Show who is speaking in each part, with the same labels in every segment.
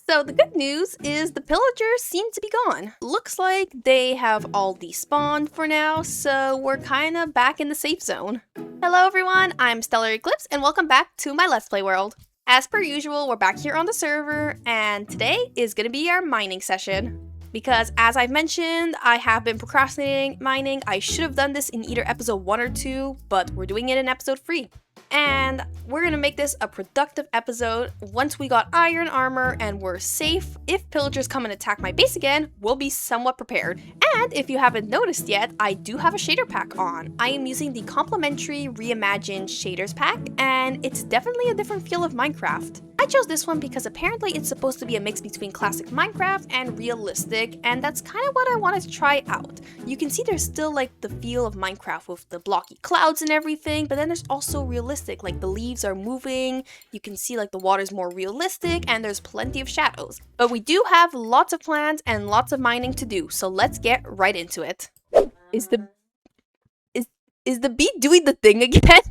Speaker 1: So the good news is the pillagers seem to be gone. Looks like they have all despawned for now, so we're kinda back in the safe zone. Hello everyone, I'm Stellar Eclipse and welcome back to my Let's Play world. As per usual, we're back here on the server and today is gonna be our mining session. Because as I've mentioned, I have been procrastinating mining. I should have done this in either episode 1 or 2, but we're doing it in episode 3. And we're gonna make this a productive episode. Once we got iron armor and we're safe, if pillagers come and attack my base again, we'll be somewhat prepared. And if you haven't noticed yet, I do have a shader pack on. I am using the complimentary reimagined shaders pack, and it's definitely a different feel of Minecraft. I chose this one because apparently it's supposed to be a mix between classic Minecraft and realistic, and that's kind of what I wanted to try out. You can see there's still like the feel of Minecraft with the blocky clouds and everything, but then there's also realistic, like the leaves are moving, you can see like the water's more realistic, and there's plenty of shadows. But we do have lots of plans and lots of mining to do, so let's get right into it. Is the bee doing the thing again?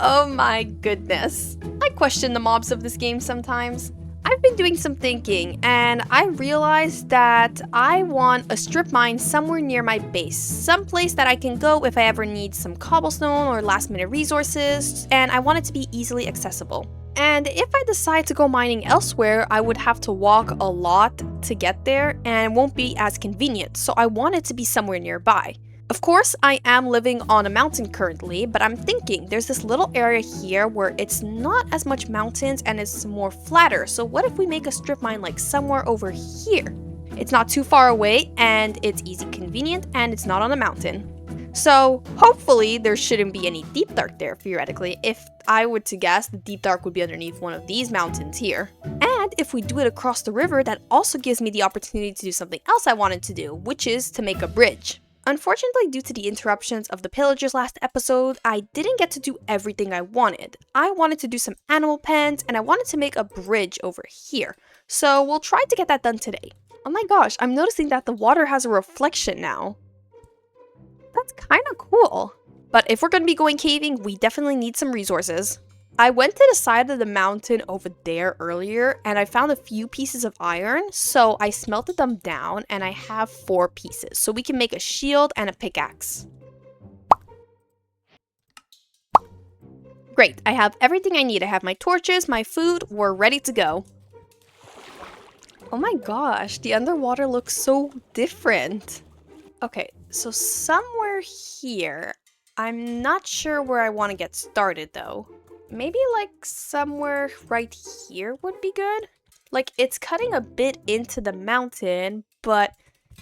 Speaker 1: Oh my goodness. I question the mobs of this game sometimes. I've been doing some thinking and I realized that I want a strip mine somewhere near my base. Someplace that I can go if I ever need some cobblestone or last minute resources, and I want it to be easily accessible. And if I decide to go mining elsewhere, I would have to walk a lot to get there and it won't be as convenient, so I want it to be somewhere nearby. Of course, I am living on a mountain currently, but I'm thinking there's this little area here where it's not as much mountains and it's more flatter. So what if we make a strip mine like somewhere over here? It's not too far away and it's easy, convenient, and it's not on a mountain. So hopefully there shouldn't be any deep dark there theoretically. If I were to guess, the deep dark would be underneath one of these mountains here. And if we do it across the river, that also gives me the opportunity to do something else I wanted to do, which is to make a bridge. Unfortunately, due to the interruptions of the pillagers last episode, I didn't get to do everything I wanted. I wanted to do some animal pens, and I wanted to make a bridge over here. So we'll try to get that done today. Oh my gosh, I'm noticing that the water has a reflection now. That's kind of cool. But if we're going to be going caving, we definitely need some resources. I went to the side of the mountain over there earlier and I found a few pieces of iron, so I smelted them down and I have 4 pieces, so we can make a shield and a pickaxe. Great, I have everything I need. I have my torches, my food, we're ready to go. Oh my gosh, the underwater looks so different. Okay, so somewhere here, I'm not sure where I want to get started though. Maybe like somewhere right here would be good. Like it's cutting a bit into the mountain, but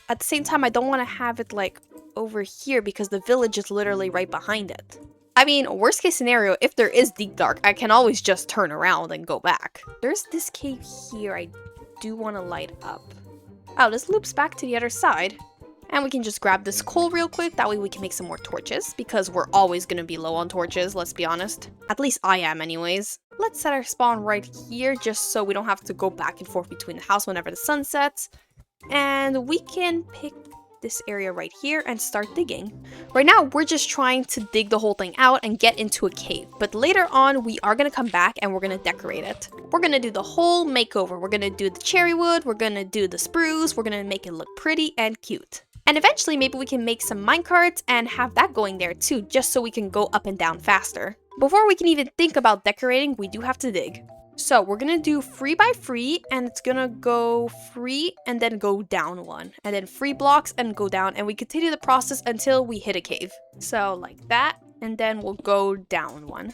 Speaker 1: at the same time I don't want to have it like over here because the village is literally right behind it. I mean, worst case scenario, if there is deep dark, I can always just turn around and go back. There's this cave here I do want to light up. Oh, this loops back to the other side. And we can just grab this coal real quick, that way we can make some more torches, because we're always going to be low on torches, let's be honest. At least I am anyways. Let's set our spawn right here, just so we don't have to go back and forth between the house whenever the sun sets. And we can pick this area right here and start digging. Right now, we're just trying to dig the whole thing out and get into a cave. But later on, we are going to come back and we're going to decorate it. We're going to do the whole makeover. We're going to do the cherry wood, we're going to do the spruce, we're going to make it look pretty and cute. And eventually, maybe we can make some minecarts and have that going there too, just so we can go up and down faster. Before we can even think about decorating, we do have to dig. So we're gonna do 3 by 3, and it's gonna go 3 and then go down 1. And then 3 blocks and go down, and we continue the process until we hit a cave. So like that, and then we'll go down 1.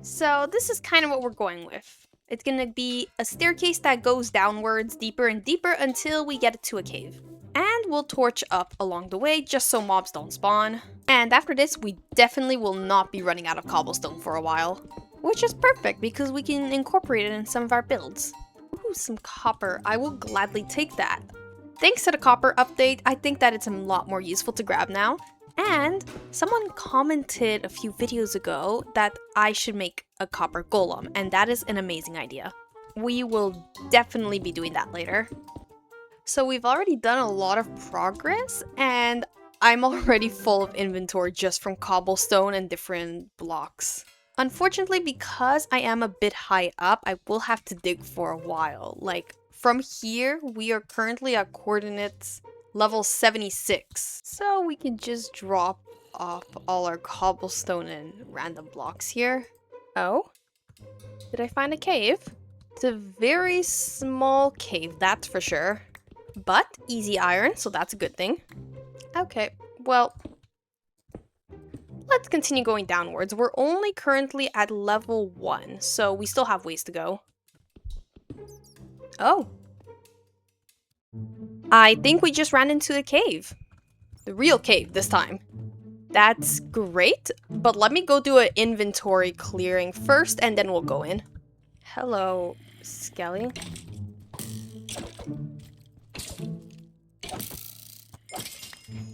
Speaker 1: So this is kind of what we're going with. It's gonna be a staircase that goes downwards deeper and deeper until we get to a cave. And we'll torch up along the way just so mobs don't spawn. And after this, we definitely will not be running out of cobblestone for a while. Which is perfect because we can incorporate it in some of our builds. Ooh, some copper. I will gladly take that. Thanks to the copper update, I think that it's a lot more useful to grab now. And someone commented a few videos ago that I should make a copper golem, and that is an amazing idea. We will definitely be doing that later. So we've already done a lot of progress, and I'm already full of inventory just from cobblestone and different blocks. Unfortunately, because I am a bit high up, I will have to dig for a while. Like, from here, we are currently at coordinates level 76. So we can just drop off all our cobblestone and random blocks here. Oh? Did I find a cave? It's a very small cave, that's for sure. But easy iron, so that's a good thing. Okay, well, let's continue going downwards. We're only currently at level 1, so we still have ways to go. Oh. I think we just ran into a cave. The real cave this time. That's great, but let me go do an inventory clearing first, and then we'll go in. Hello, Skelly.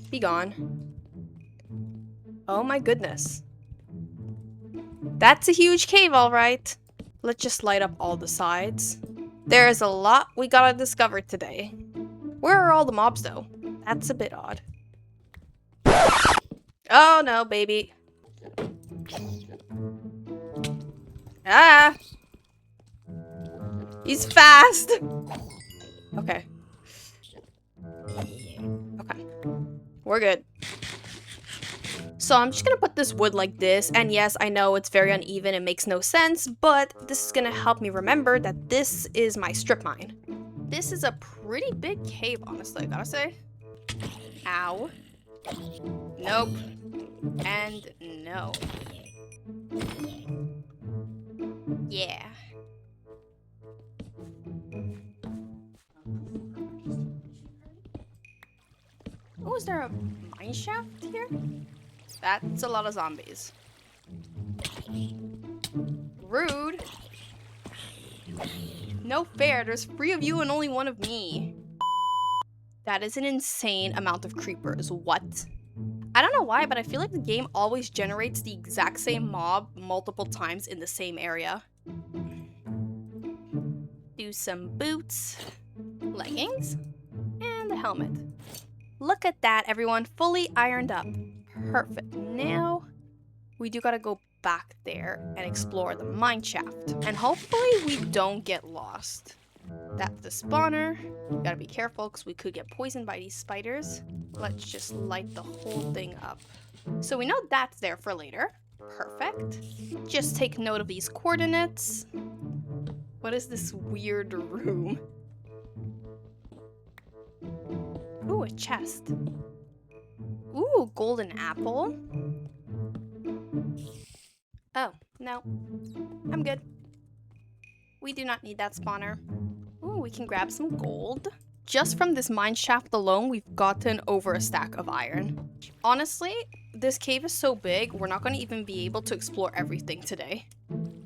Speaker 1: Be gone. Oh my goodness. That's a huge cave, all right. Let's just light up all the sides. There's a lot we gotta discover today. Where are all the mobs, though? That's a bit odd. Oh no, baby. Ah! He's fast! Okay. Okay. We're good. So I'm just gonna put this wood like this, and yes, I know it's very uneven, it makes no sense, but this is gonna help me remember that this is my strip mine. This is a pretty big cave, honestly, I gotta say. Ow. Nope. And no. Yeah. Oh, is there a mineshaft here? That's a lot of zombies. Rude. No fair, there's 3 of you and only 1 of me. That is an insane amount of creepers. What? I don't know why, but I feel like the game always generates the exact same mob multiple times in the same area. Do some boots, leggings, and a helmet. Look at that, everyone, fully ironed up. Perfect. Now, we do gotta go back there and explore the mine shaft. And hopefully we don't get lost. That's the spawner. We gotta be careful because we could get poisoned by these spiders. Let's just light the whole thing up. So we know that's there for later. Perfect. Just take note of these coordinates. What is this weird room? Ooh, a chest. Ooh, golden apple. Oh, no. I'm good. We do not need that spawner. Ooh, we can grab some gold. Just from this mine shaft alone, we've gotten over a stack of iron. Honestly, this cave is so big, we're not going to even be able to explore everything today.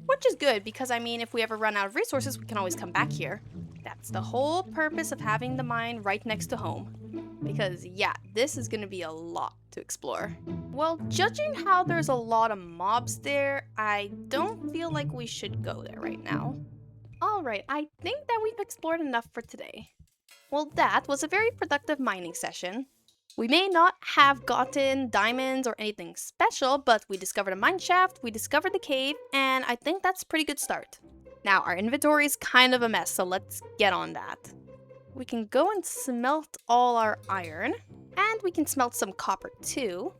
Speaker 1: Which is good, because I mean, if we ever run out of resources, we can always come back here. That's the whole purpose of having the mine right next to home. Because yeah, this is going to be a lot to explore. Well, judging how there's a lot of mobs there, I don't feel like we should go there right now. Alright, I think that we've explored enough for today. Well, that was a very productive mining session. We may not have gotten diamonds or anything special, but we discovered a mine shaft, we discovered the cave, and I think that's a pretty good start. Now, our inventory is kind of a mess, so let's get on that. We can go and smelt all our iron, and we can smelt some copper too.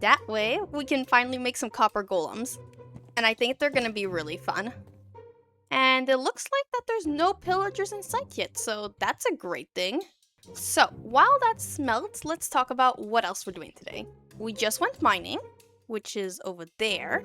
Speaker 1: That way, we can finally make some copper golems. And I think they're gonna be really fun. And it looks like that there's no pillagers in sight yet, so that's a great thing. So, while that smelts, let's talk about what else we're doing today. We just went mining, which is over there,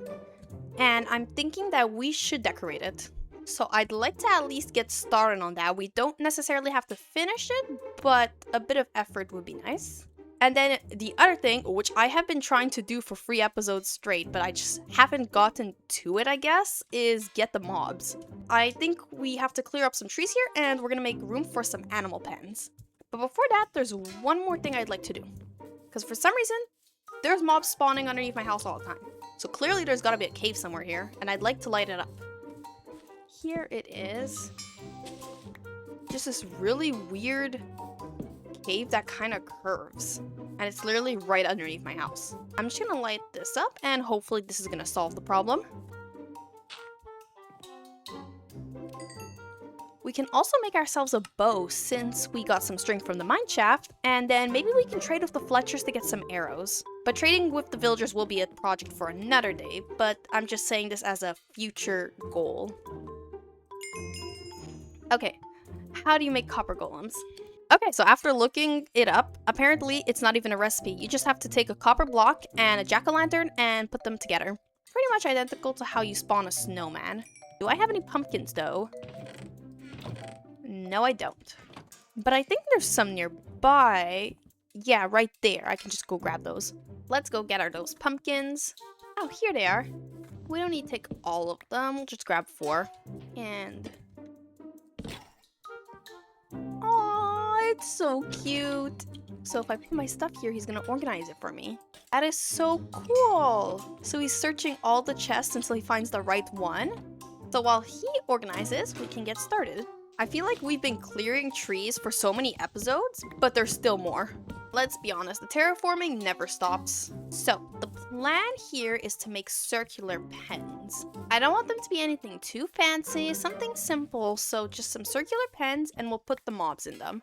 Speaker 1: and I'm thinking that we should decorate it. So I'd like to at least get started on that. We don't necessarily have to finish it, but a bit of effort would be nice. And then the other thing, which I have been trying to do for 3 episodes straight, but I just haven't gotten to it, I guess, is get the mobs. I think we have to clear up some trees here, and we're gonna make room for some animal pens. But before that, there's one more thing I'd like to do. Because for some reason, there's mobs spawning underneath my house all the time. So clearly there's gotta be a cave somewhere here, and I'd like to light it up. Here it is. Just this really weird cave that kind of curves. And it's literally right underneath my house. I'm just gonna light this up and hopefully this is gonna solve the problem. We can also make ourselves a bow since we got some string from the mineshaft, and then maybe we can trade with the Fletchers to get some arrows. But trading with the villagers will be a project for another day, but I'm just saying this as a future goal. Okay, how do you make copper golems? Okay, so after looking it up, apparently it's not even a recipe. You just have to take a copper block and a jack-o'-lantern and put them together. Pretty much identical to how you spawn a snowman. Do I have any pumpkins though? No, I don't. But I think there's some nearby. Yeah, right there. I can just go grab those. Let's go get those pumpkins. Oh, here they are. We don't need to take all of them. We'll just grab 4. And... Aww, it's so cute. So if I put my stuff here, he's gonna organize it for me. That is so cool. So he's searching all the chests until he finds the right one. So while he organizes, we can get started. I feel like we've been clearing trees for so many episodes, but there's still more. Let's be honest, the terraforming never stops. So the plan here is to make circular pens. I don't want them to be anything too fancy, something simple, so just some circular pens and we'll put the mobs in them.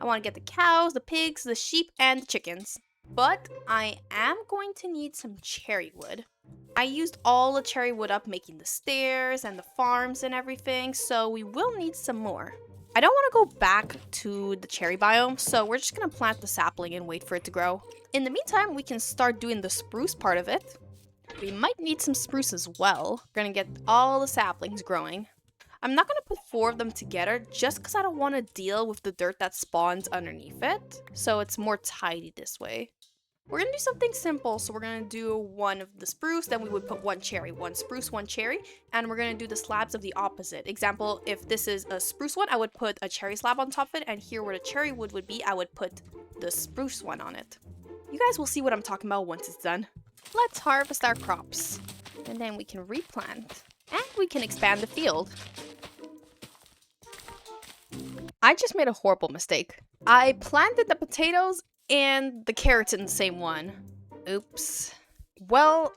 Speaker 1: I want to get the cows, the pigs, the sheep, and the chickens. But I am going to need some cherry wood. I used all the cherry wood up making the stairs and the farms and everything, so we will need some more. I don't want to go back to the cherry biome, so we're just going to plant the sapling and wait for it to grow. In the meantime, we can start doing the spruce part of it. We might need some spruce as well. We're going to get all the saplings growing. I'm not going to put 4 of them together just because I don't want to deal with the dirt that spawns underneath it, so it's more tidy this way. We're going to do something simple, so we're going to do 1 of the spruce, then we would put 1 cherry, 1 spruce, 1 cherry, and we're going to do the slabs of the opposite. Example, if this is a spruce one, I would put a cherry slab on top of it, and here where the cherry wood would be, I would put the spruce one on it. You guys will see what I'm talking about once it's done. Let's harvest our crops, and then we can replant, and we can expand the field. I just made a horrible mistake. I planted the potatoes and the carrots in the same one. Oops. Well,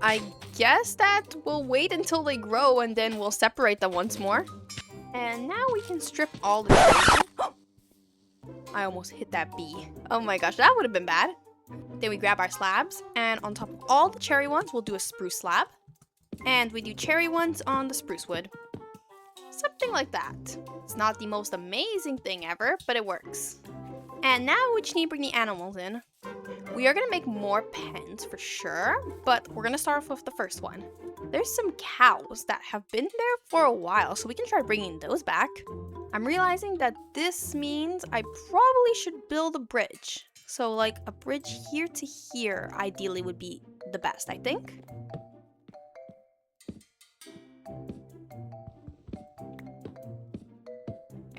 Speaker 1: I guess that we'll wait until they grow and then we'll separate them once more. And now we can strip all the trees. I almost hit that bee. Oh my gosh, that would have been bad. Then we grab our slabs, and on top of all the cherry ones, we'll do a spruce slab. And we do cherry ones on the spruce wood. Something like that. It's not the most amazing thing ever, but it works. And now we just need to bring the animals in. We are going to make more pens for sure, but we're going to start off with the first one. There's some cows that have been there for a while, so we can try bringing those back. I'm realizing that this means I probably should build a bridge. So like a bridge here to here ideally would be the best, I think.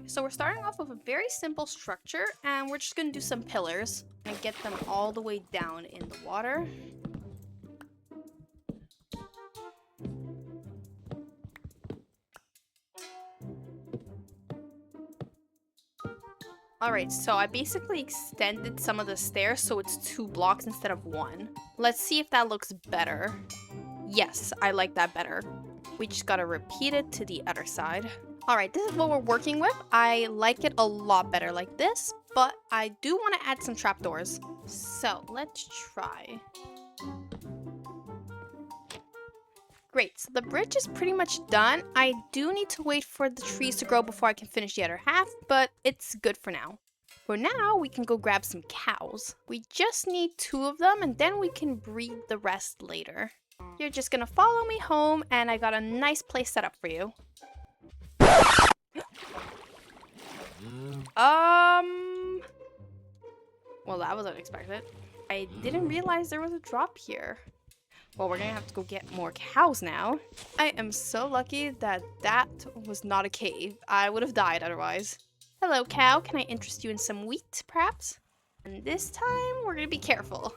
Speaker 1: So we're starting off with a very simple structure, and we're just going to do some pillars and get them all the way down in the water. Alright, so I basically extended some of the stairs so it's 2 blocks instead of 1. Let's see if that looks better. Yes, I like that better. We just gotta repeat it to the other side. Alright, this is what we're working with. I like it a lot better like this, but I do want to add some trapdoors. So, let's try. Great, so the bridge is pretty much done. I do need to wait for the trees to grow before I can finish the other half, but it's good for now. For now, we can go grab some cows. We just need 2 of them, and then we can breed the rest later. You're just gonna follow me home, and I got a nice place set up for you. Well, that was unexpected. I didn't realize there was a drop here. Well, we're gonna have to go get more cows now. I am so lucky that that was not a cave. I would have died otherwise. Hello, cow. Can I interest you in some wheat, perhaps? And this time, we're gonna be careful.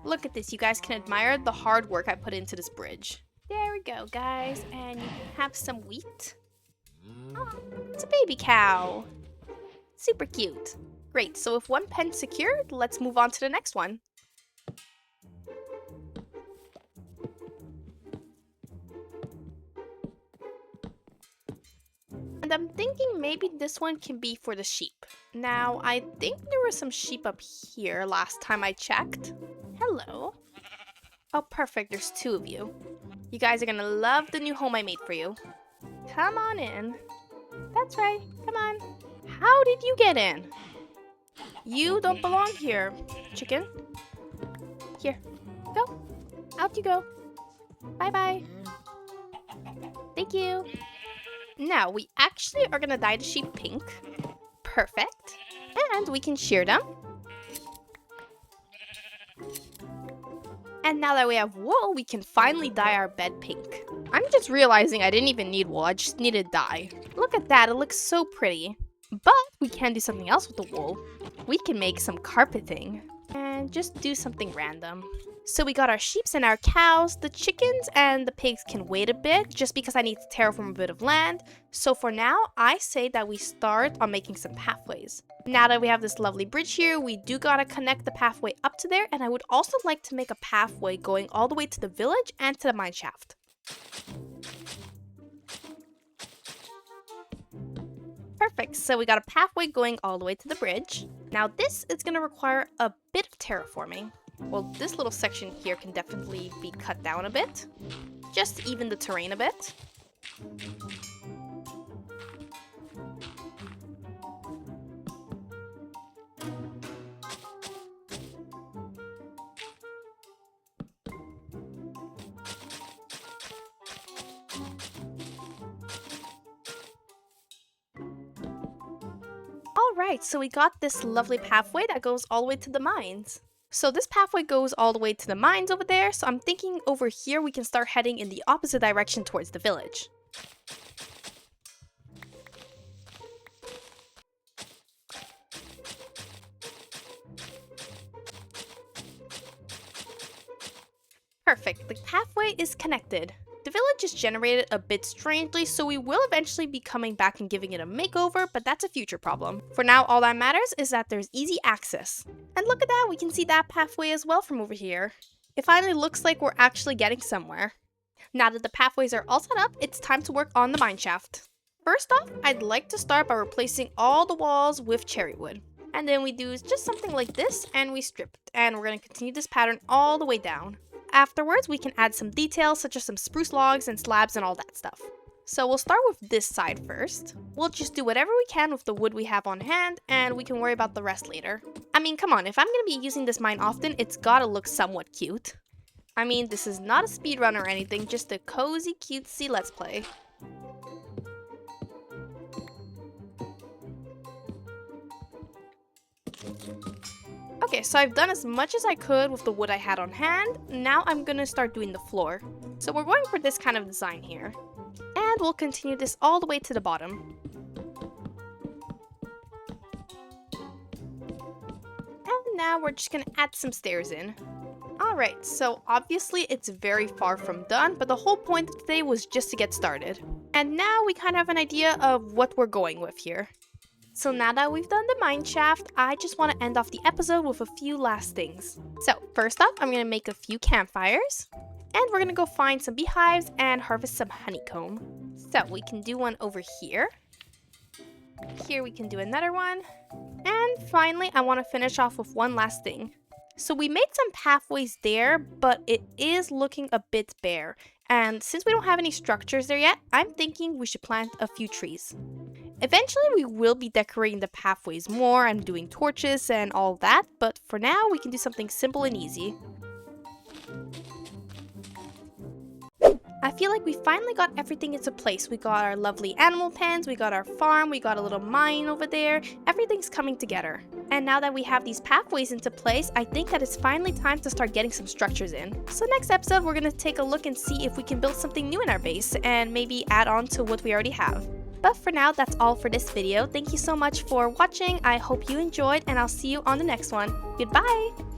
Speaker 1: Look at this. You guys can admire the hard work I put into this bridge. There we go, guys. And you can have some wheat. Oh, it's a baby cow. Super cute. Great, so with 1 pen secured, let's move on to the next one. I'm thinking maybe this one can be for the sheep. Now, I think there were some sheep up here last time I checked. Hello. Oh, perfect. There's 2 of you. You guys are gonna love the new home I made for you. Come on in. That's right. Come on. How did you get in? You don't belong here, chicken. Here. Go. Out you go. Bye-bye. Thank you. Now, we actually are gonna dye the sheep pink. Perfect. And we can shear them. And now that we have wool, we can finally dye our bed pink. I'm just realizing I didn't even need wool, I just needed dye. Look at that, it looks so pretty. But we can do something else with the wool. We can make some carpeting and just do something random. So we got our sheeps and our cows. The chickens and the pigs can wait a bit just because I need to terraform a bit of land. So for now, I say that we start on making some pathways. Now that we have this lovely bridge here, we do gotta connect the pathway up to there, and I would also like to make a pathway going all the way to the village and to the mineshaft. Perfect, so we got a pathway going all the way to the bridge. Now this is gonna require a bit of terraforming. Well, this little section here can definitely be cut down a bit, just to even the terrain a bit. Alright, so we got this lovely pathway that goes all the way to the mines. So this pathway goes all the way to the mines over there, so I'm thinking over here we can start heading in the opposite direction towards the village. Perfect, the pathway is connected. The village is generated a bit strangely, so we will eventually be coming back and giving it a makeover, but that's a future problem. For now, all that matters is that there's easy access. And look at that, we can see that pathway as well from over here. It finally looks like we're actually getting somewhere. Now that the pathways are all set up, it's time to work on the mineshaft. First off, I'd like to start by replacing all the walls with cherry wood. And then we do just something like this, and we strip it. And we're going to continue this pattern all the way down. Afterwards, we can add some details such as some spruce logs and slabs and all that stuff. So we'll start with this side first. We'll just do whatever we can with the wood we have on hand, and we can worry about the rest later. I mean, come on, if I'm gonna be using this mine often, it's gotta look somewhat cute. I mean, this is not a speedrun or anything, just a cozy, cutesy let's play. Okay, so I've done as much as I could with the wood I had on hand. Now I'm gonna start doing the floor. So we're going for this kind of design here. And we'll continue this all the way to the bottom. And now we're just gonna add some stairs in. Alright, so obviously it's very far from done, but the whole point of today was just to get started. And now we kind of have an idea of what we're going with here. So now that we've done the mineshaft, I just want to end off the episode with a few last things. So first off, I'm going to make a few campfires. And we're going to go find some beehives and harvest some honeycomb. So we can do one over here. Here we can do another one. And finally, I want to finish off with one last thing. So we made some pathways there, but it is looking a bit bare. And since we don't have any structures there yet, I'm thinking we should plant a few trees. Eventually, we will be decorating the pathways more and doing torches and all that, but for now, we can do something simple and easy. I feel like we finally got everything into place. We got our lovely animal pens, we got our farm, we got a little mine over there. Everything's coming together. And now that we have these pathways into place, I think that it's finally time to start getting some structures in. So next episode, we're going to take a look and see if we can build something new in our base and maybe add on to what we already have. But for now, that's all for this video. Thank you so much for watching. I hope you enjoyed, and I'll see you on the next one. Goodbye!